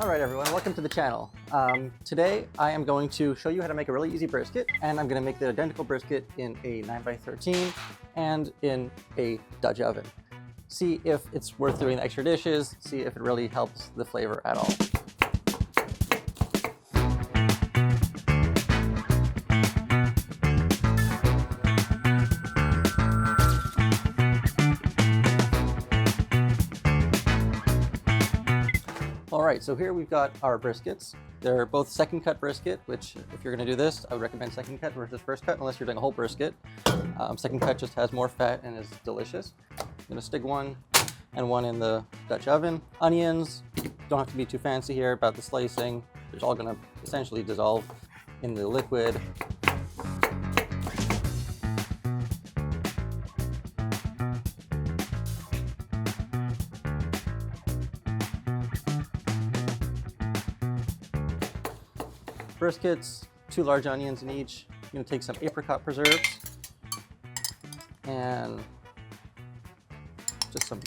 All right, everyone, welcome to the channel. Today I am going to show you how to make a really easy brisket, and I'm going to make the identical brisket in a 9x13 and in a Dutch oven. See if it's worth doing the extra dishes, see if it really helps the flavor at all. All right, so here we've got our briskets. They're both second cut brisket, which if you're gonna do this, I would recommend second cut versus first cut, unless you're doing a whole brisket. Second cut just has more fat and is delicious. I'm gonna stick one and one in the Dutch oven. Onions, don't have to be too fancy here about the slicing. They're all gonna essentially dissolve in the liquid. Briskets, 2 large onions in each. I'm gonna take some apricot preserves and just a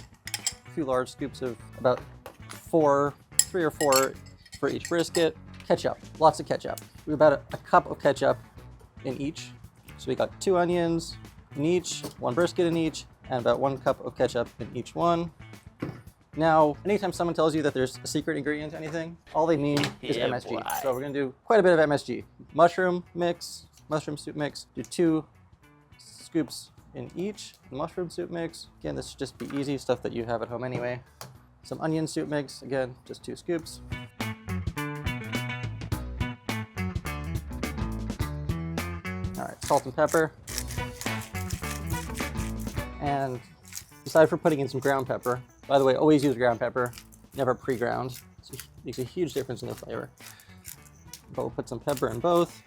few large scoops of about 3 or 4 for each brisket. Ketchup, lots of ketchup. We have about a cup of ketchup in each. So we got 2 onions in each, 1 brisket in each, and about 1 cup of ketchup in each one. Now, anytime someone tells you that there's a secret ingredient to anything, all they mean is MSG. Boy. So we're gonna do quite a bit of MSG. Mushroom soup mix, do 2 scoops in each. Mushroom soup mix, again, this should just be easy stuff that you have at home anyway. Some onion soup mix, again, just 2 scoops. All right, salt and pepper. And aside from putting in some ground pepper, by the way, always use ground pepper, never pre-ground. It makes a huge difference in the flavor. But we'll put some pepper in both,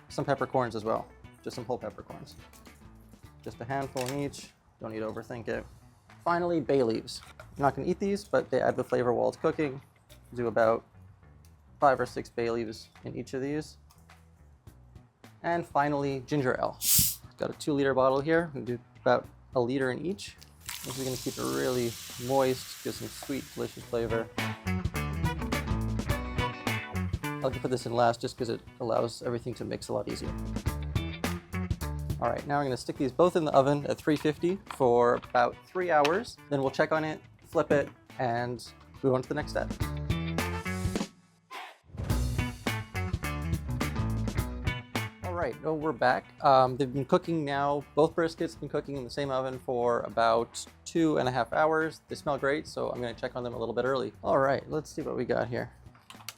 some peppercorns as well, just some whole peppercorns. Just a handful in each, don't need to overthink it. Finally, bay leaves. I'm not gonna eat these, but they add the flavor while it's cooking. Do about 5 or 6 bay leaves in each of these. And finally, ginger ale. Got a 2-liter bottle here, we'll do about 1 liter in each. This is going to keep it really moist, give some sweet, delicious flavor. I like to put this in last just because it allows everything to mix a lot easier. All right, now we're going to stick these both in the oven at 350 for about 3 hours. Then we'll check on it, flip it, and move on to the next step. All right, we're back. They've been cooking now. Both briskets have been cooking in the same oven for about 2.5 hours. They smell great, so I'm gonna check on them a little bit early. All right, let's see what we got here.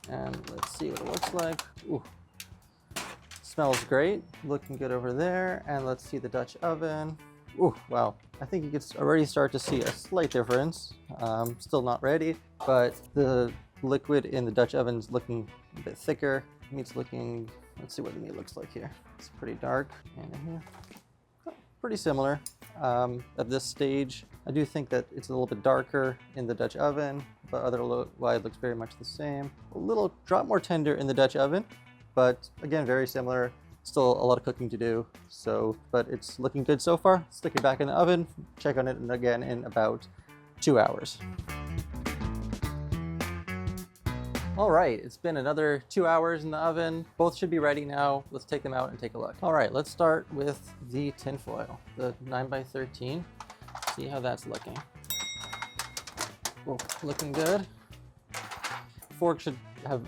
And let's see what it looks like. Ooh. Smells great, looking good over there. And let's see the Dutch oven. Ooh, wow. I think you can already start to see a slight difference. Still not ready, but the liquid in the Dutch oven's looking a bit thicker. Meat's looking, let's see what the meat looks like here. It's pretty dark. And here, pretty similar. At this stage, I do think that it's a little bit darker in the Dutch oven, but otherwise it looks very much the same. A little drop more tender in the Dutch oven, but again, very similar. Still a lot of cooking to do, but it's looking good so far. Stick it back in the oven, check on it again in about 2 hours. All right, it's been another 2 hours in the oven. Both should be ready now. Let's take them out and take a look. All right, let's start with the tinfoil, the 9x13. See how that's looking. Oh, looking good. Fork should have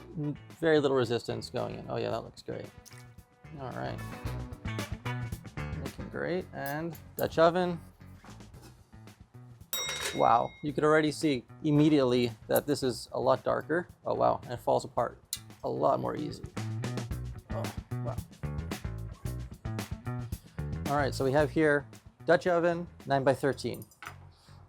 very little resistance going in. Oh yeah, that looks great. All right, looking great. And Dutch oven. Wow, you could already see immediately that this is a lot darker. Oh wow, and it falls apart a lot more easy. Oh, wow. All right, so we have here Dutch oven, 9x13.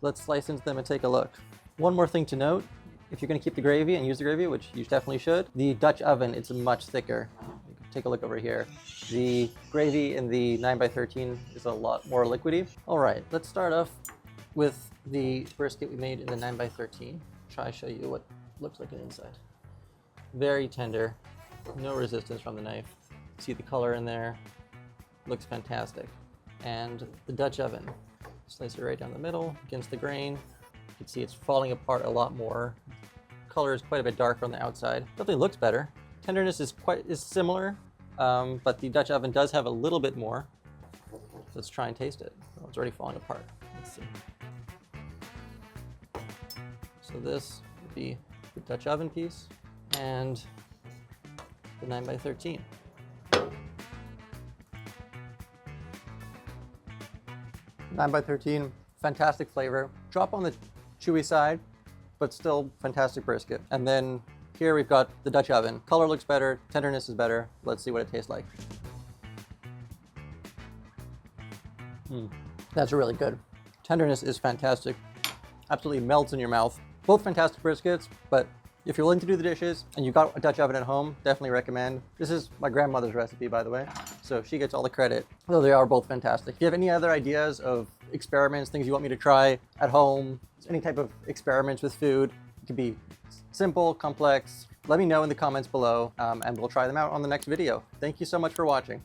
Let's slice into them and take a look. One more thing to note, if you're gonna keep the gravy and use the gravy, which you definitely should, the Dutch oven, it's much thicker. Take a look over here. The gravy in the 9x13 is a lot more liquidy. All right, let's start off with the brisket we made in the 9x13. Try to show you what it looks like on the inside. Very tender, no resistance from the knife. See the color in there, looks fantastic. And the Dutch oven, slice it right down the middle against the grain. You can see it's falling apart a lot more color is quite a bit darker on the outside. Definitely looks better. Tenderness is similar, but the Dutch oven does have a little bit more. Let's try and taste it. Oh, it's already falling apart. Let's see. So this would be the Dutch oven piece and the 9x13. 9x13, fantastic flavor. Drop on the chewy side, but still fantastic brisket. And then here we've got the Dutch oven. Color looks better, tenderness is better. Let's see what it tastes like. That's really good. Tenderness is fantastic. Absolutely melts in your mouth. Both fantastic briskets, but if you're willing to do the dishes and you've got a Dutch oven at home, definitely recommend. This is my grandmother's recipe, by the way, so she gets all the credit, though they are both fantastic. If you have any other ideas of experiments, things you want me to try at home, any type of experiments with food, it could be simple, complex, let me know in the comments below, and we'll try them out on the next video. Thank you so much for watching.